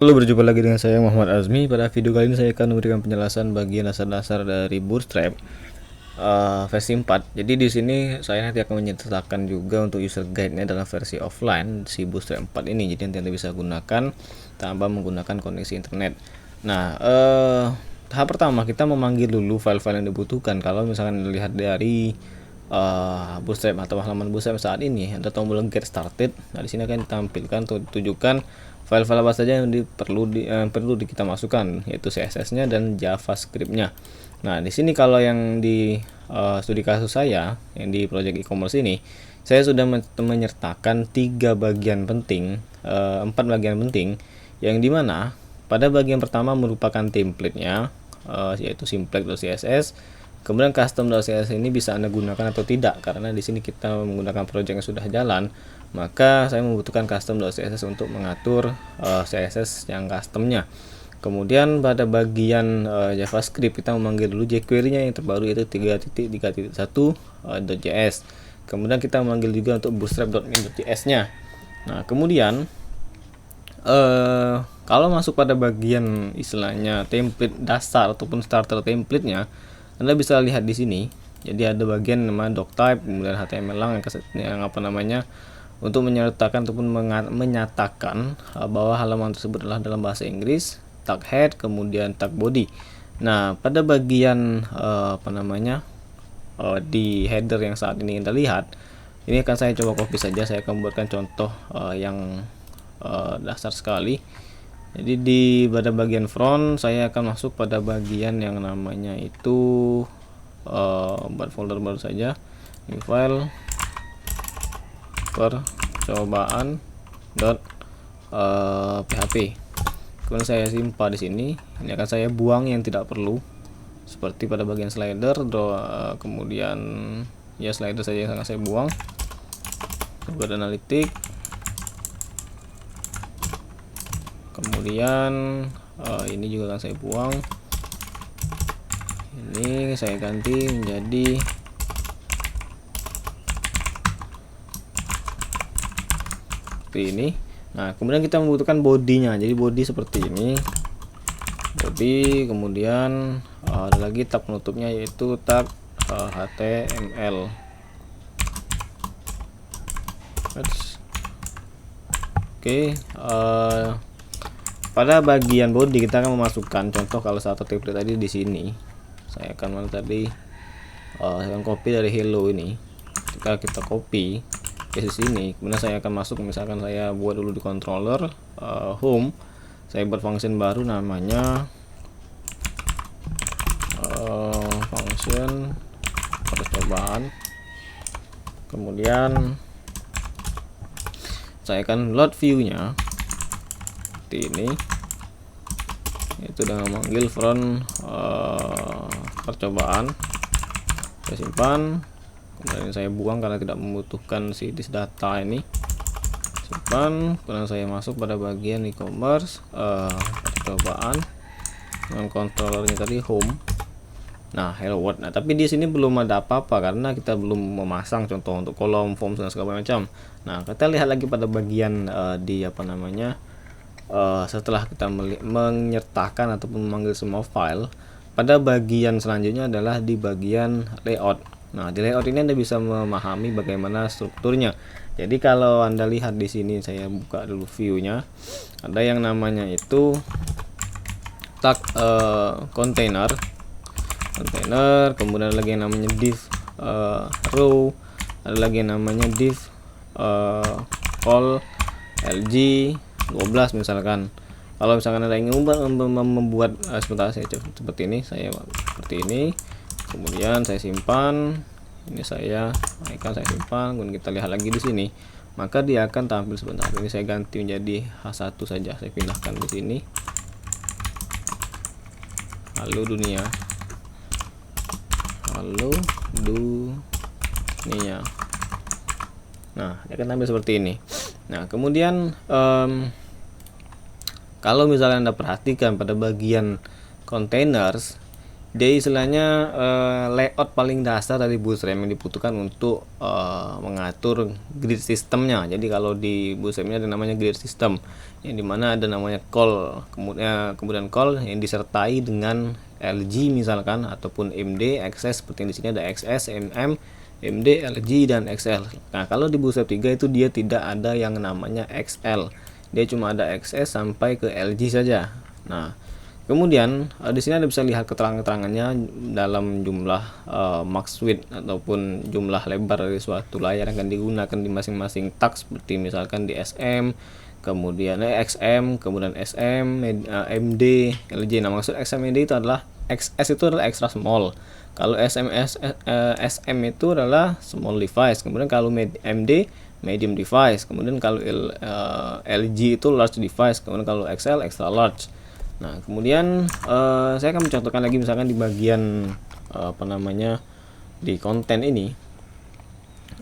Halo, berjumpa lagi dengan saya Muhammad Azmi. Pada video kali ini saya akan memberikan penjelasan bagian dasar-dasar dari Bootstrap versi 4. Jadi di sini saya nanti akan menyertakan juga untuk user guide-nya dalam versi offline si Bootstrap 4 ini. Jadi nanti Anda bisa gunakan tanpa menggunakan koneksi internet. Nah, tahap pertama kita memanggil dulu file-file yang dibutuhkan. Kalau misalkan dilihat dari Bootstrap atau halaman Bootstrap saat ini ada tombol get started. Nah, di sini akan ditampilkan atau ditujukan file-file apa saja yang perlu kita masukkan, yaitu CSS-nya dan JavaScript-nya. Nah, di sini kalau yang di studi kasus saya yang di project e-commerce ini, saya sudah menyertakan 4 bagian penting yang dimana pada bagian pertama merupakan template-nya, yaitu simplex.css. Kemudian custom.css ini bisa Anda gunakan atau tidak, karena di sini kita menggunakan project yang sudah jalan, maka saya membutuhkan custom.css untuk mengatur CSS yang customnya. Kemudian pada bagian JavaScript kita memanggil dulu jQuery-nya yang terbaru, yaitu 3.3.1.js. Kemudian kita memanggil juga untuk bootstrap.min.js-nya. Nah, kemudian kalau masuk pada bagian istilahnya template dasar ataupun starter template-nya, Anda bisa lihat di sini. Jadi ada bagian namanya doctype, kemudian HTML yang untuk menyertakan ataupun menyatakan bahwa halaman tersebut adalah dalam bahasa Inggris, tag head, kemudian tag body. Nah, pada bagian di header yang saat ini kita lihat, ini akan saya coba copy saja. Saya akan membuatkan contoh yang dasar sekali. Jadi pada bagian front saya akan masuk pada bagian yang namanya itu buat folder baru saja, new file percobaan .php. Kemudian saya simpan di sini. Ini akan saya buang yang tidak perlu, seperti pada bagian slider, kemudian ya slider saja yang akan saya buang. Buat analitik. Kemudian ini juga akan saya buang. Ini saya ganti menjadi seperti ini. Nah, kemudian kita membutuhkan bodinya. Jadi body seperti ini. Body, kemudian ada lagi tag penutupnya, yaitu tag HTML. Oke, pada bagian body kita akan memasukkan contoh. Kalau satu template tadi di sini, saya akan saya akan copy dari hello ini. Jika kita copy ke sini, kemudian saya akan masuk, misalkan saya buat dulu di controller home, saya buat function baru namanya function percobaan. Kemudian saya akan load view-nya seperti ini, itu dengan memanggil front percobaan. Saya simpan, kemudian saya buang karena tidak membutuhkan si this data ini. Simpan, kemudian saya masuk pada bagian e-commerce percobaan dengan controllernya tadi home. Nah, hello world. Nah, tapi di sini belum ada apa-apa karena kita belum memasang contoh untuk kolom, form dan segala macam. Nah, kita lihat lagi pada bagian setelah kita menyertakan ataupun memanggil semua file, pada bagian selanjutnya adalah di bagian layout. Nah, di layout ini Anda bisa memahami bagaimana strukturnya. Jadi kalau Anda lihat di sini, saya buka dulu view-nya. Ada yang namanya itu tag container, kemudian ada lagi yang namanya div row, ada lagi yang namanya div call lg 12 misalkan. Kalau misalkan ada ingin membuat sebentar, saya seperti ini, kemudian saya simpan, ini saya simpan, kemudian kita lihat lagi di sini, maka dia akan tampil sebentar. Ini saya ganti menjadi H1 saja, saya pindahkan di sini, halo dunia. Nah, dia akan tampil seperti ini. Nah, kemudian kalau misalnya Anda perhatikan pada bagian containers Jadi istilahnya layout paling dasar dari Bootstrap yang dibutuhkan untuk mengatur grid sistemnya. Jadi kalau di Bootstrap ini ada namanya grid system, yang dimana ada namanya call, kemudian call yang disertai dengan LG misalkan, ataupun MD, XS, seperti di sini ada XS, MM, MD, LG, dan XL. Nah kalau di Bootstrap 3 itu dia tidak ada yang namanya XL, dia cuma ada XS sampai ke LG saja. Nah kemudian di sini Anda bisa lihat keterangan-keterangannya dalam jumlah max width ataupun jumlah lebar dari suatu layar yang akan digunakan di masing-masing tag, seperti misalkan di SM, kemudian XM, kemudian SM, MD, LG. Nah, maksud XMD itu adalah XS itu adalah extra small. Kalau SM itu adalah small device. Kemudian kalau MD medium device. Kemudian kalau LG itu large device. Kemudian kalau XL extra large. Nah kemudian saya akan mencontohkan lagi misalkan di bagian di konten ini,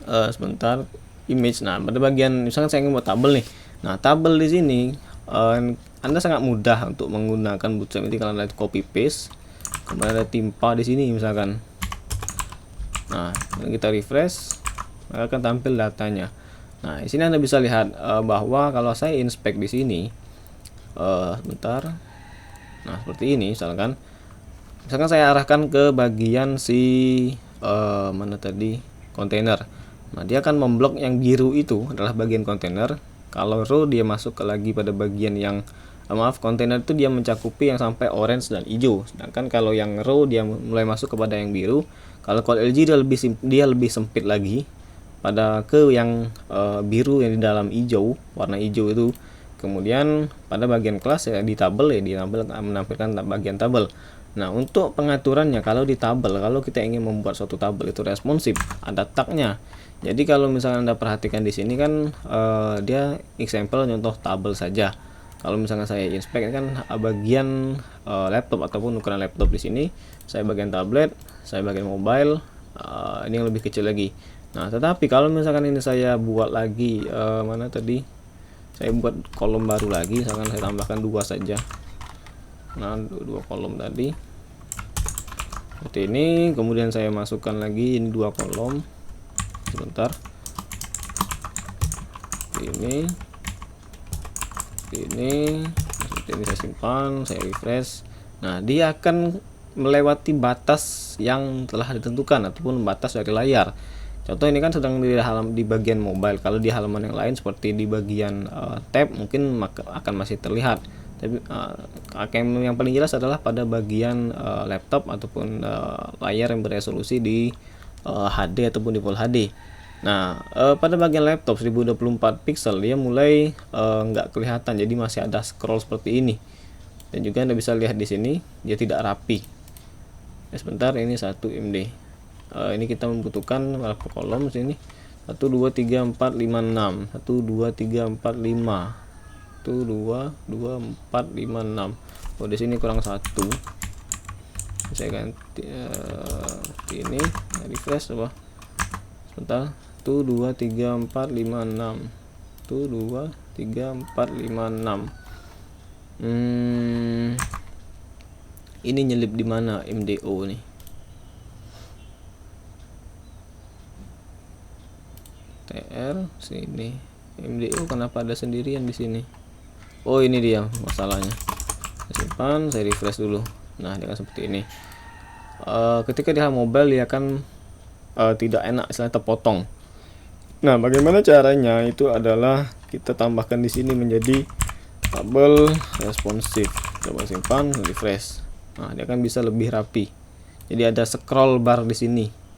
sebentar, image. Nah pada bagian misalkan saya ingin buat tabel nih. Nah tabel di sini Anda sangat mudah untuk menggunakan Bootstrap ini kalau Anda copy paste, kemudian ada timpa di sini misalkan. Nah kita refresh, maka akan tampil datanya. Nah di sini Anda bisa lihat bahwa kalau saya inspect di sini, sebentar. Nah seperti ini misalkan saya arahkan ke bagian mana tadi, kontainer. Nah dia akan memblok yang biru itu adalah bagian kontainer. Kalau row dia masuk ke lagi pada bagian yang kontainer itu dia mencakupi yang sampai orange dan hijau. Sedangkan kalau yang row dia mulai masuk kepada yang biru. Kalau LG dia lebih sempit lagi pada ke yang biru yang di dalam hijau, warna hijau itu. Kemudian pada bagian kelas ya di tabel menampilkan bagian tabel. Nah untuk pengaturannya, kalau di tabel, kalau kita ingin membuat suatu tabel itu responsif, ada tagnya. Jadi kalau misalnya Anda perhatikan di sini kan dia example contoh tabel saja. Kalau misalnya saya inspect kan bagian laptop ataupun ukuran laptop di sini, saya bagian tablet, saya bagian mobile, ini yang lebih kecil lagi. Nah tetapi kalau misalkan ini saya buat lagi saya buat kolom baru lagi, misalkan saya tambahkan 2 saja. Nah 2 kolom tadi seperti ini, kemudian saya masukkan lagi ini 2 kolom, sebentar, ini seperti ini, saya simpan, saya refresh. Nah dia akan melewati batas yang telah ditentukan ataupun batas dari layar. Contoh ini kan sedang di bagian mobile. Kalau di halaman yang lain seperti di bagian tab mungkin akan masih terlihat. Tapi yang paling jelas adalah pada bagian laptop ataupun layar yang beresolusi di HD ataupun di Full HD. Nah pada bagian laptop 1024 pixel dia mulai nggak kelihatan, jadi masih ada scroll seperti ini. Dan juga Anda bisa lihat di sini dia tidak rapi. Sebentar, ini 1 MD. Ini kita membutuhkan berapa kolom sini? 1 2 3 4 5 6. 1 2 3 4 5. 1 2 2 4 5 6. Oh di sini kurang 1. Saya ganti ini, refresh apa? Sebentar. 1 2 3 4 5 6. 1 2 3 4 5 6. Ini nyelip di mana MDO nih? TR sini. MDO kenapa ada sendirian di sini? Oh ini dia masalahnya. Saya simpan, saya refresh dulu. Nah dia kan seperti ini. Ketika di mobile dia akan tidak enak, istilahnya terpotong. Nah bagaimana caranya? Itu adalah kita tambahkan di sini menjadi tabel responsif. Coba simpan, refresh. Nah dia kan bisa lebih rapi. Jadi ada scroll bar di sini.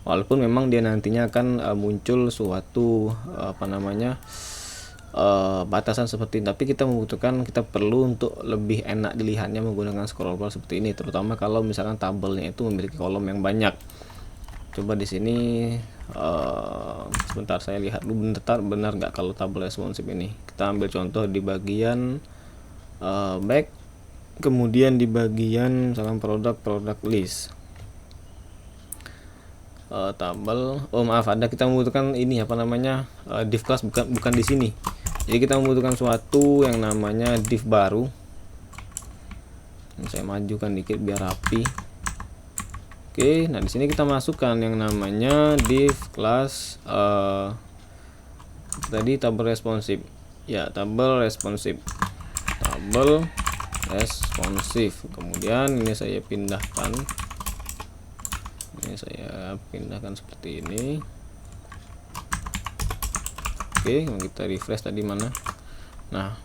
Walaupun memang dia nantinya akan muncul suatu batasan seperti ini, tapi kita perlu untuk lebih enak dilihatnya menggunakan scroll bar seperti ini, terutama kalau misalkan tabelnya itu memiliki kolom yang banyak. Coba di sini sebentar saya lihat dulu benar nggak kalau tabel responsif ini. Kita ambil contoh di bagian back, kemudian di bagian misalkan produk list. Tabel, kita membutuhkan ini div class, bukan di sini. Jadi kita membutuhkan suatu yang namanya div baru. Saya majukan dikit biar rapi. Oke, nah di sini kita masukkan yang namanya div class tadi tabel responsif. Ya, tabel responsif. Tabel responsif. Kemudian ini saya pindahkan. Ini saya pindahkan seperti ini. Oke, kita refresh tadi mana? Nah,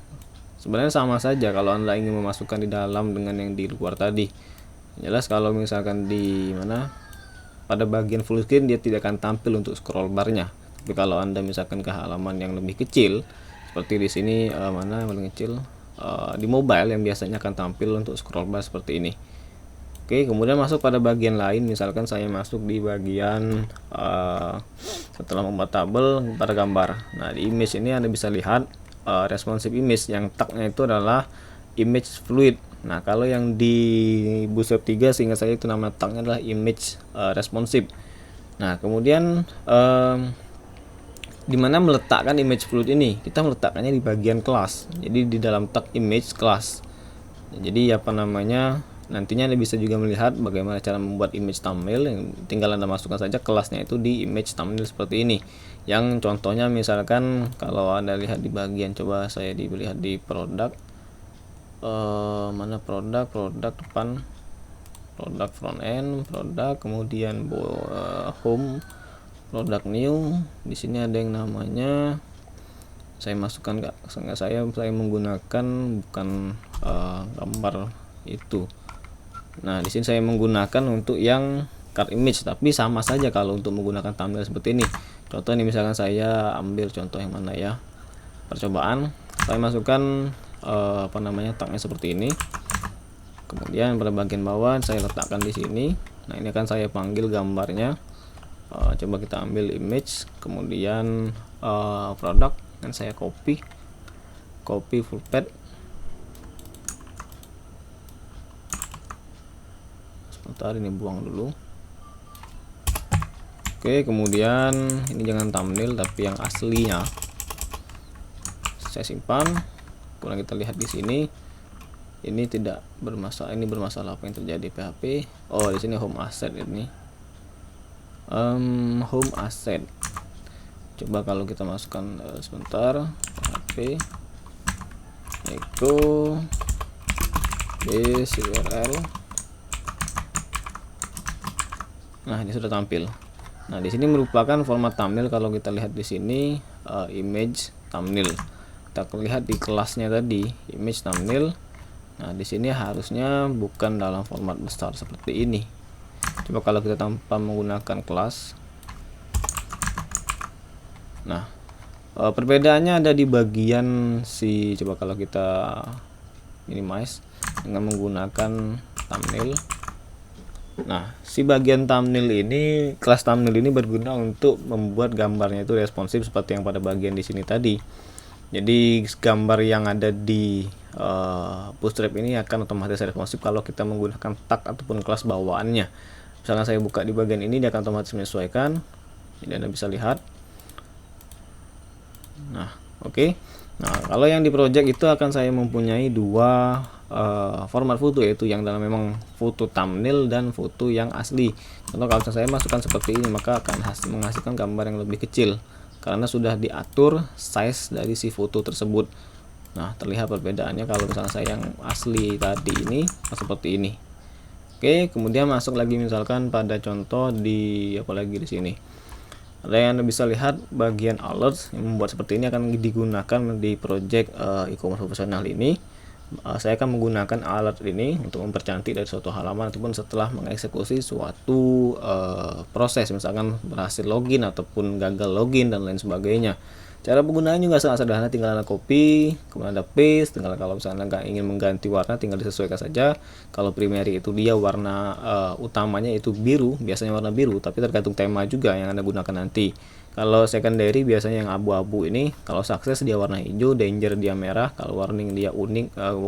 sebenarnya sama saja kalau Anda ingin memasukkan di dalam dengan yang di luar tadi. Jelas kalau misalkan di mana pada bagian full screen dia tidak akan tampil untuk scroll barnya. Tapi kalau Anda misalkan ke halaman yang lebih kecil seperti di sini mana paling kecil di mobile yang biasanya akan tampil untuk scroll bar seperti ini. Oke, kemudian masuk pada bagian lain, misalkan saya masuk di bagian setelah membuat tabel pada gambar. Nah, di image ini Anda bisa lihat responsive image yang tagnya itu adalah image fluid. Nah, kalau yang di Bootstrap 3 sehingga saya itu nama tagnya adalah image responsive. Nah, kemudian di mana meletakkan image fluid ini? Kita meletakkannya di bagian kelas. Jadi di dalam tag image class. Jadi apa namanya? Nantinya Anda bisa juga melihat bagaimana cara membuat image thumbnail. Yang tinggal Anda masukkan saja kelasnya itu di image thumbnail seperti ini. Yang contohnya misalkan kalau Anda lihat di bagian, coba saya dilihat di produk. Mana produk depan, produk front end, produk, kemudian home, produk new. Di sini ada yang namanya, saya masukkan nggak, saya menggunakan bukan gambar itu. Nah, di sini saya menggunakan untuk yang card image, tapi sama saja kalau untuk menggunakan thumbnail seperti ini. Contoh ini misalkan saya ambil contoh yang mana ya, percobaan, saya masukkan apa namanya tagnya seperti ini. Kemudian pada bagian bawah saya letakkan di sini. Nah, ini akan saya panggil gambarnya. Coba kita ambil image, kemudian produk, dan saya copy full page. Sebentar, ini buang dulu. Oke, kemudian ini jangan thumbnail tapi yang aslinya saya simpan. Kemudian kita lihat di sini, ini tidak bermasalah. Ini bermasalah, apa yang terjadi PHP? Oh, di sini home asset ini. Home asset. Coba kalau kita masukkan sebentar, PHP echo base URL. Nah, ini sudah tampil. Nah, di sini merupakan format thumbnail. Kalau kita lihat di sini image thumbnail. Kita lihat di kelasnya tadi image thumbnail. Nah, di sini harusnya bukan dalam format besar seperti ini. Coba kalau kita tanpa menggunakan kelas. Nah, perbedaannya ada di bagian si, coba kalau kita minimize dengan menggunakan thumbnail. Nah, si bagian thumbnail ini, kelas thumbnail ini berguna untuk membuat gambarnya itu responsif seperti yang pada bagian di sini tadi. Jadi gambar yang ada di Bootstrap ini akan otomatis responsif kalau kita menggunakan tag ataupun kelas bawaannya. Misalkan saya buka di bagian ini, dia akan otomatis menyesuaikan. Jadi Anda bisa lihat. Nah, oke. Nah, kalau yang di project itu akan saya mempunyai dua format foto, yaitu yang dalam memang foto thumbnail dan foto yang asli. Contoh kalau saya masukkan seperti ini, maka akan menghasilkan gambar yang lebih kecil karena sudah diatur size dari si foto tersebut. Nah, terlihat perbedaannya kalau misalnya saya yang asli tadi ini seperti ini. Oke, kemudian masuk lagi misalkan pada contoh di apalagi di sini. Ada yang Anda bisa lihat bagian alert yang membuat seperti ini akan digunakan di project e-commerce profesional ini. Saya akan menggunakan alert ini untuk mempercantik dari suatu halaman ataupun setelah mengeksekusi suatu proses, misalkan berhasil login ataupun gagal login dan lain sebagainya. Cara penggunaannya juga sangat sederhana, tinggal Anda copy, kemudian Anda paste. Tinggal kalau misalnya nggak ingin mengganti warna, tinggal disesuaikan saja. Kalau primary itu dia warna utamanya itu biru, biasanya warna biru, tapi tergantung tema juga yang Anda gunakan nanti. Kalau secondary biasanya yang abu-abu ini, kalau sukses dia warna hijau, danger dia merah, kalau warning dia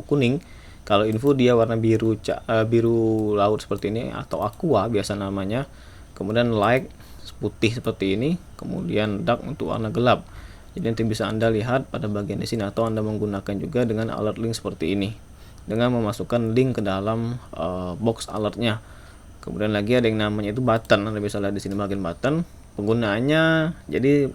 kuning, kalau info dia warna biru biru laut seperti ini atau aqua biasa namanya. Kemudian light putih seperti ini, kemudian dark untuk warna gelap. Jadi nanti bisa Anda lihat pada bagian di sini, atau Anda menggunakan juga dengan alert link seperti ini dengan memasukkan link ke dalam box alertnya. Kemudian lagi ada yang namanya itu button. Anda bisa lihat di sini bagian button. Penggunaannya, jadi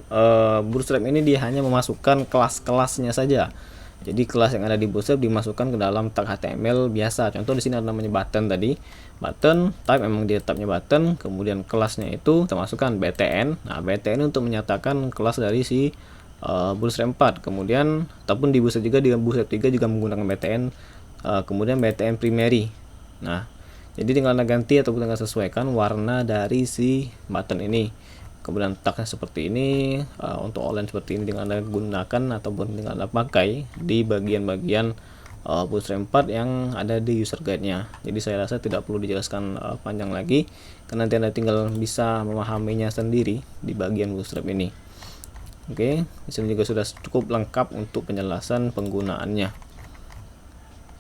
Bootstrap ini dia hanya memasukkan kelas-kelasnya saja. Jadi kelas yang ada di Bootstrap dimasukkan ke dalam tag HTML biasa. Contoh di sini ada namanya button tadi. Button type memang dia tabnya button, kemudian kelasnya itu kita masukkan btn. Nah, btn untuk menyatakan kelas dari si Bootstrap 4. Kemudian ataupun di Bootstrap juga, di Bootstrap 3 juga menggunakan btn, kemudian btn primary. Nah, jadi tinggal Anda ganti ataupun tinggal sesuaikan warna dari si button ini. Kemudian tagnya seperti ini, untuk outline seperti ini tinggal Anda gunakan ataupun tinggal Anda pakai di bagian-bagian Bootstrap 4 yang ada di user guide-nya. Jadi saya rasa tidak perlu dijelaskan panjang lagi, karena nanti Anda tinggal bisa memahaminya sendiri di bagian Bootstrap ini. Oke, di sini juga sudah cukup lengkap untuk penjelasan penggunaannya.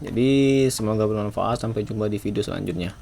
Jadi semoga bermanfaat, sampai jumpa di video selanjutnya.